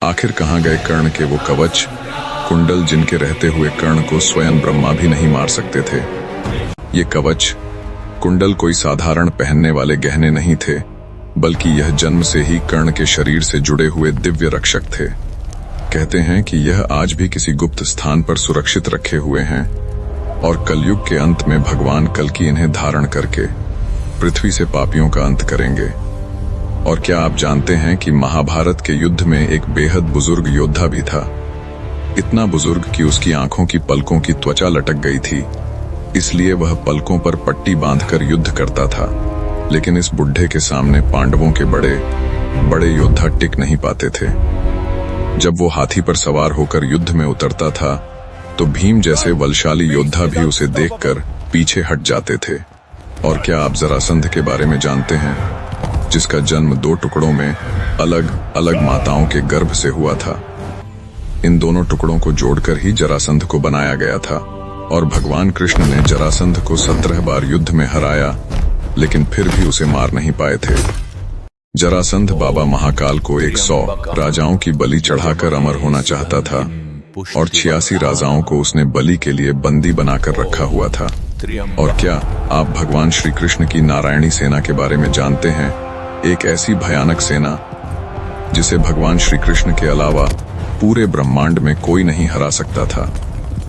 आखिर कहाँ गए कर्ण के वो कवच कुंडल जिनके रहते हुए कर्ण को स्वयं ब्रह्मा भी नहीं मार सकते थे। ये कवच कुंडल कोई साधारण पहनने वाले गहने नहीं थे, बल्कि यह जन्म से ही कर्ण के शरीर से जुड़े हुए दिव्य रक्षक थे। कहते हैं कि यह आज भी किसी गुप्त स्थान पर सुरक्षित रखे हुए हैं और कलयुग के अंत में भगवान कल्कि इन्हें धारण करके पृथ्वी से पापियों का अंत करेंगे। और क्या आप जानते हैं कि महाभारत के युद्ध में एक बेहद बुजुर्ग योद्धा भी था, इतना बुजुर्ग कि उसकी आंखों की पलकों की त्वचा लटक गई थी, इसलिए वह पलकों पर पट्टी बांधकर युद्ध करता था। लेकिन इस बुढ़े के सामने पांडवों के बड़े बड़े योद्धा टिक नहीं पाते थे। जब वो हाथी पर सवार होकर युद्ध में उतरता था तो भीम जैसे बलशाली योद्धा भी उसे देखकर पीछे हट जाते थे। और क्या आप जरासंध के बारे में जानते हैं, जिसका जन्म 2 टुकड़ों में अलग अलग माताओं के गर्भ से हुआ था। इन दोनों टुकड़ों को जोड़कर ही जरासंध को बनाया गया था और भगवान कृष्ण ने जरासंध को 17 बार युद्ध में हराया, लेकिन फिर भी उसे मार नहीं पाए थे। जरासंध बाबा महाकाल को 100 राजाओं की बलि चढ़ाकर अमर होना चाहता था और 86 राजाओं को उसने बलि के लिए बंदी बनाकर रखा हुआ था। और क्या आप भगवान श्री कृष्ण की नारायणी सेना के बारे में जानते हैं, एक ऐसी भयानक सेना जिसे भगवान श्री कृष्ण के अलावा पूरे ब्रह्मांड में कोई नहीं हरा सकता था,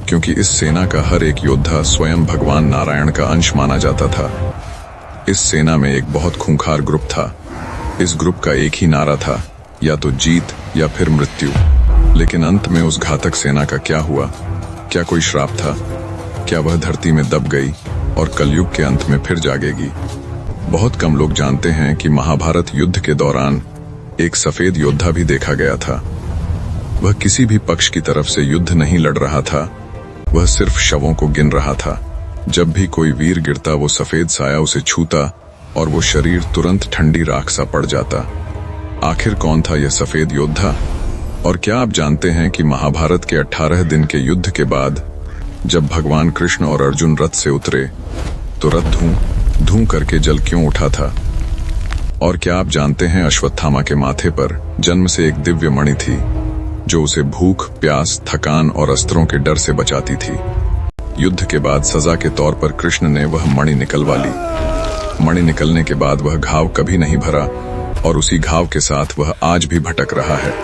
क्योंकि इस सेना का हर एक योद्धा स्वयं भगवान नारायण का अंश माना जाता था। इस सेना में एक बहुत खूंखार ग्रुप था। इस ग्रुप का एक ही नारा था, या तो जीत या फिर मृत्यु। लेकिन अंत में उस घातक सेना का क्या हुआ? क्या कोई श्राप था? क्या वह धरती में दब गई और कलयुग के अंत में फिर जागेगी? बहुत कम लोग जानते हैं कि महाभारत युद्ध के दौरान एक सफेद योद्धा भी देखा गया था। वह किसी भी पक्ष की तरफ से युद्ध नहीं लड़ रहा था, वह सिर्फ शवों को गिन रहा था। जब भी कोई वीर गिरता वो सफेद साया उसे छूता और वो शरीर तुरंत ठंडी राख सा पड़ जाता। आखिर कौन था यह सफेद योद्धा? और क्या आप जानते हैं कि महाभारत के 18 दिन के युद्ध के बाद जब भगवान कृष्ण और अर्जुन रथ से उतरे तो रथ धूं धूं करके जल क्यों उठा था? और क्या आप जानते हैं अश्वत्थामा के माथे पर जन्म से एक दिव्य मणि थी जो उसे भूख, प्यास, थकान और अस्त्रों के डर से बचाती थी। युद्ध के बाद सजा के तौर पर कृष्ण ने वह मणि निकलवा ली। मणि निकलने के बाद वह घाव कभी नहीं भरा और उसी घाव के साथ वह आज भी भटक रहा है।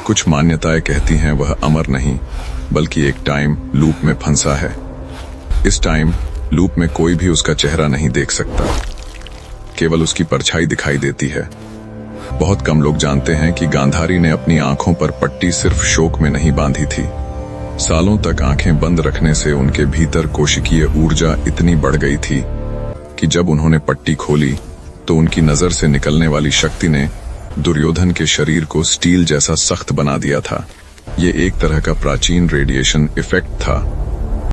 कुछ मान्यताएं कहती हैं वह अमर नहीं बल्कि एक टाइम लूप में फंसा है। इस टाइम लूप में कोई भी उसका चेहरा नहीं देख सकता, केवल उसकी परछाई दिखाई देती है। बहुत कम लोग जानते हैं कि गांधारी ने अपनी आंखों पर पट्टी सिर्फ शोक में नहीं बांधी थी। सालों तक आंखें बंद रखने से उनके भीतर कोशिकीय ऊर्जा इतनी बढ़ गई थी कि जब उन्होंने पट्टी खोली तो उनकी नजर से निकलने वाली शक्ति ने दुर्योधन के शरीर को स्टील जैसा सख्त बना दिया था। ये एक तरह का प्राचीन रेडिएशन इफेक्ट था।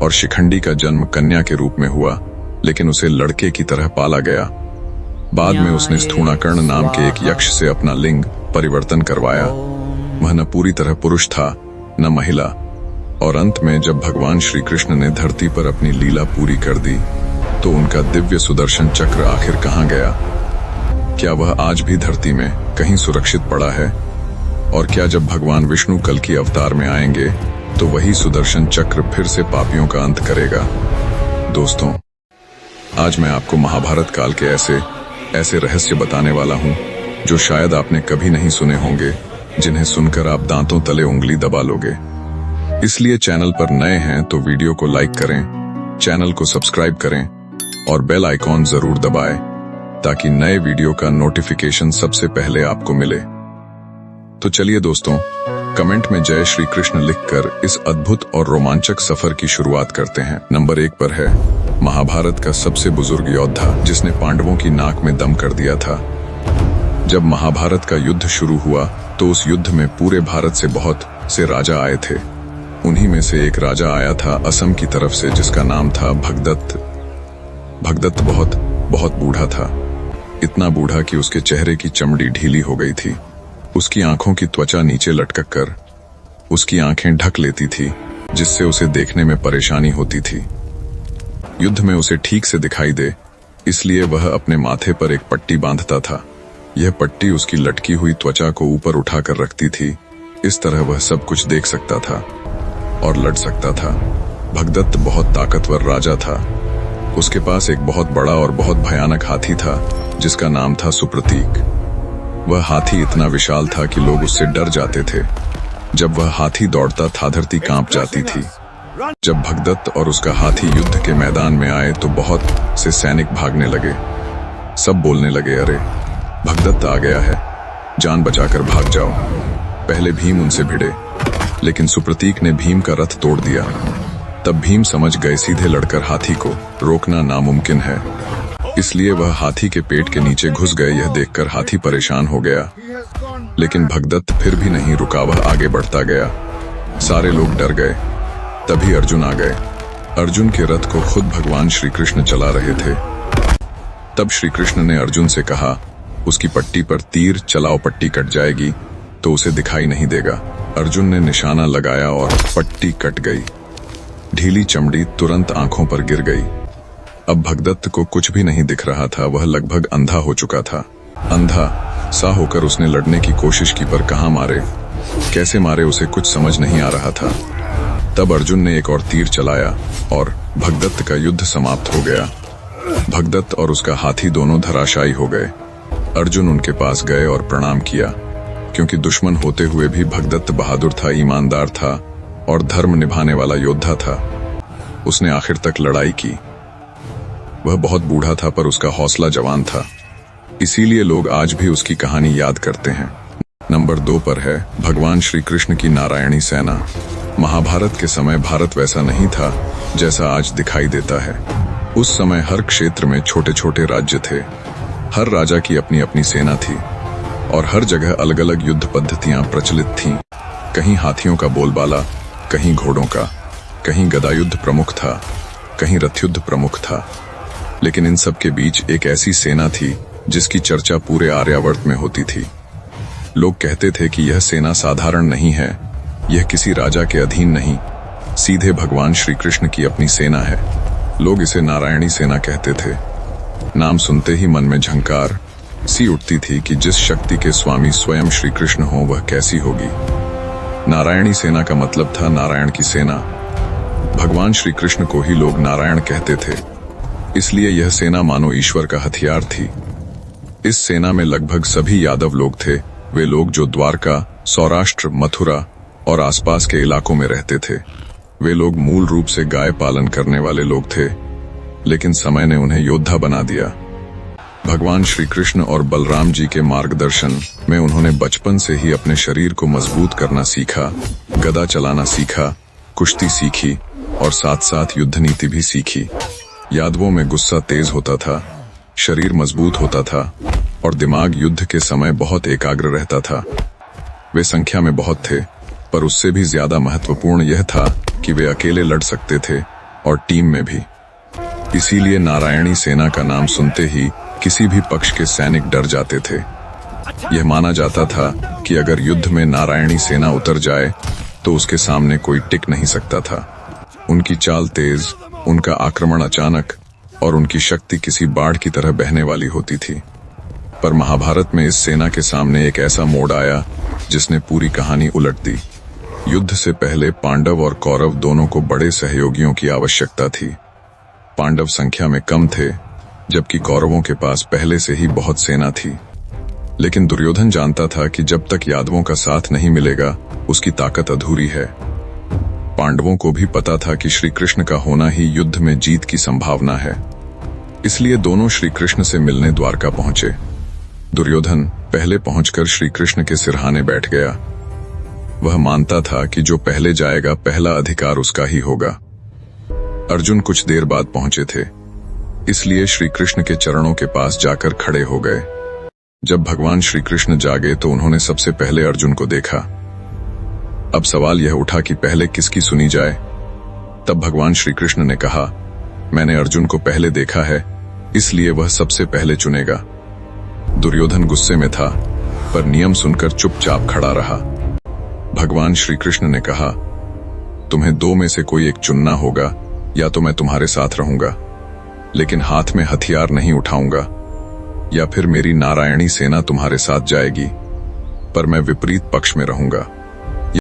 और शिखंडी का जन्म कन्या के रूप में हुआ, लेकिन उसे लड़के की तरह पाला गया। बाद में उसने स्थूणाकर्ण नाम के एक यक्ष से अपना लिंग परिवर्तन करवाया। वह न पूरी तरह पुरुष था न महिला। और अंत में जब भगवान श्री कृष्ण ने धरती पर अपनी लीला पूरी कर दी तो उनका दिव्य सुदर्शन चक्र आखिर कहाँ गया? क्या वह आज भी धरती में कहीं सुरक्षित पड़ा है? और क्या जब भगवान विष्णु कल्कि अवतार में आएंगे तो वही सुदर्शन चक्र फिर से पापियों का अंत करेगा? दोस्तों, आज मैं आपको महाभारत काल के ऐसे रहस्य बताने वाला हूं जो शायद आपने कभी नहीं सुने होंगे, जिन्हें सुनकर आप दांतों तले उंगली दबा लोगे। इसलिए चैनल पर नए हैं तो वीडियो को लाइक करें, चैनल को सब्सक्राइब करें और बेल आइकॉन जरूर दबाएं ताकि नए वीडियो का नोटिफिकेशन सबसे पहले आपको मिले। तो चलिए दोस्तों, कमेंट में जय श्री कृष्ण लिखकर इस अद्भुत और रोमांचक सफर की शुरुआत करते हैं। नंबर 1 पर है महाभारत का सबसे बुजुर्ग योद्धा जिसने पांडवों की नाक में दम कर दिया था। जब महाभारत का युद्ध शुरू हुआ तो उस युद्ध में पूरे भारत से बहुत से राजा आए थे। उन्हीं में से एक राजा आया था असम की तरफ से जिसका नाम था भगदत्त। भगदत्त बहुत बूढ़ा था, इतना बूढ़ा कि उसके चेहरे की चमड़ी ढीली हो गई थी। उसकी आंखों की त्वचा नीचे लटक कर उसकी आंखें ढक लेती थी, जिससे उसे देखने में परेशानी होती थी। युद्ध में उसे ठीक से दिखाई दे इसलिए वह अपने माथे पर एक पट्टी बांधता था। यह पट्टी उसकी लटकी हुई त्वचा को ऊपर उठाकर रखती थी इस तरह वह सब कुछ देख सकता था और लड़ सकता था। भगदत्त बहुत ताकतवर राजा था। उसके पास एक बहुत बड़ा और बहुत भयानक हाथी था जिसका नाम था सुप्रतीक। वह हाथी इतना विशाल था कि लोग उससे डर जाते थे। जब वह हाथी दौड़ता था धरती कांप जाती थी। जब भगदत्त और उसका हाथी युद्ध के मैदान में आए तो बहुत से सैनिक भागने लगे। सब बोलने लगे, अरे भगदत्त आ गया है, जान बचाकर भाग जाओ। पहले भीम उनसे भिड़े, लेकिन सुप्रतीक ने भीम का रथ तोड़ दिया। तब भीम समझ गए सीधे लड़कर हाथी को रोकना नामुमकिन है, इसलिए वह हाथी के पेट के नीचे घुस गए। यह देखकर हाथी परेशान हो गया, लेकिन भगदत्त फिर भी नहीं रुका, वह आगे बढ़ता गया। सारे लोग डर गए। तभी अर्जुन आ गए। अर्जुन के रथ को खुद भगवान श्री कृष्ण चला रहे थे। तब श्री कृष्ण ने अर्जुन से कहा, उसकी पट्टी पर तीर चलाओ, पट्टी कट जाएगी तो उसे दिखाई नहीं देगा। अर्जुन ने निशाना लगाया और पट्टी कट गई। ढीली चमड़ी तुरंत आंखों पर गिर गई। अब भगदत्त को कुछ भी नहीं दिख रहा था, वह लगभग अंधा हो चुका था। अंधा सा होकर उसने लड़ने की कोशिश की, पर कहां मारे, कैसे मारे उसे कुछ समझ नहीं आ रहा था। तब अर्जुन ने एक और तीर चलाया और भगदत्त का युद्ध समाप्त हो गया। भगदत्त और उसका हाथी दोनों धराशायी हो गए। अर्जुन उनके पास गए और प्रणाम किया, क्योंकि दुश्मन होते हुए भी भगदत्त बहादुर था, ईमानदार था और धर्म निभाने वाला योद्धा था। उसने आखिर तक लड़ाई की। वह बहुत बूढ़ा था पर उसका हौसला जवान था, इसीलिए लोग आज भी उसकी कहानी याद करते हैं। नंबर 2 पर है भगवान श्री कृष्ण की नारायणी सेना। महाभारत के समय भारत वैसा नहीं था जैसा आज दिखाई देता है। उस समय हर क्षेत्र में छोटे छोटे राज्य थे। हर राजा की अपनी अपनी सेना थी और हर जगह अलग अलग युद्ध पद्धतियां प्रचलित थीं। कहीं हाथियों का बोलबाला, कहीं घोड़ों का, कहीं गदायुद्ध प्रमुख था, कहीं रथयुद्ध प्रमुख था। लेकिन इन सब के बीच एक ऐसी सेना थी जिसकी चर्चा पूरे आर्यावर्त में होती थी। लोग कहते थे कि यह सेना साधारण नहीं है, यह किसी राजा के अधीन नहीं, सीधे भगवान श्री कृष्ण की अपनी सेना है। लोग इसे नारायणी सेना कहते थे। नाम सुनते ही मन में झंकार सी उठती थी कि जिस शक्ति के स्वामी स्वयं श्री कृष्ण हो वह कैसी होगी। नारायणी सेना का मतलब था नारायण की सेना। भगवान श्री कृष्ण को ही लोग नारायण कहते थे, इसलिए यह सेना मानो ईश्वर का हथियार थी। इस सेना में लगभग सभी यादव लोग थे, वे लोग जो द्वारका, सौराष्ट्र, मथुरा और आसपास के इलाकों में रहते थे। वे लोग मूल रूप से गाय पालन करने वाले लोग थे, लेकिन समय ने उन्हें योद्धा बना दिया। भगवान श्री कृष्ण और बलराम जी के मार्गदर्शन में उन्होंने बचपन से ही अपने शरीर को मजबूत करना सीखा, गदा चलाना सीखा, कुश्ती सीखी और साथ साथ युद्ध नीति भी सीखी। यादवों में गुस्सा तेज होता था, शरीर मजबूत होता था और दिमाग युद्ध के समय बहुत एकाग्र रहता था। वे संख्या में बहुत थे, पर उससे भी ज्यादा महत्वपूर्ण यह था कि वे अकेले लड़ सकते थे और टीम में भी। इसीलिए नारायणी सेना का नाम सुनते ही किसी भी पक्ष के सैनिक डर जाते थे। यह माना जाता था कि अगर युद्ध में नारायणी सेना उतर जाए तो उसके सामने कोई टिक नहीं सकता था। उनकी चाल तेज, उनका आक्रमण अचानक और उनकी शक्ति किसी बाढ़ की तरह बहने वाली होती थी। पर महाभारत में इस सेना के सामने एक ऐसा मोड़ आया जिसने पूरी कहानी उलट दी। युद्ध से पहले पांडव और कौरव दोनों को बड़े सहयोगियों की आवश्यकता थी। पांडव संख्या में कम थे, जबकि कौरवों के पास पहले से ही बहुत सेना थी। लेकिन दुर्योधन जानता था कि जब तक यादवों का साथ नहीं मिलेगा उसकी ताकत अधूरी है। पांडवों को भी पता था कि श्री कृष्ण का होना ही युद्ध में जीत की संभावना है, इसलिए दोनों श्री कृष्ण से मिलने द्वारका पहुंचे। दुर्योधन पहले पहुंचकर श्री कृष्ण के सिरहाने बैठ गया। वह मानता था कि जो पहले जाएगा पहला अधिकार उसका ही होगा। अर्जुन कुछ देर बाद पहुंचे थे, इसलिए श्री कृष्ण के चरणों के पास जाकर खड़े हो गए। जब भगवान श्री कृष्ण जागे तो उन्होंने सबसे पहले अर्जुन को देखा। अब सवाल यह उठा कि पहले किसकी सुनी जाए। तब भगवान श्री कृष्ण ने कहा, मैंने अर्जुन को पहले देखा है, इसलिए वह सबसे पहले चुनेगा। दुर्योधन गुस्से में था, पर नियम सुनकर चुपचाप खड़ा रहा। भगवान श्री कृष्ण ने कहा, तुम्हें दो में से कोई एक चुनना होगा, या तो मैं तुम्हारे साथ रहूंगा लेकिन हाथ में हथियार नहीं उठाऊंगा, या फिर मेरी नारायणी सेना तुम्हारे साथ जाएगी पर मैं विपरीत पक्ष में रहूंगा।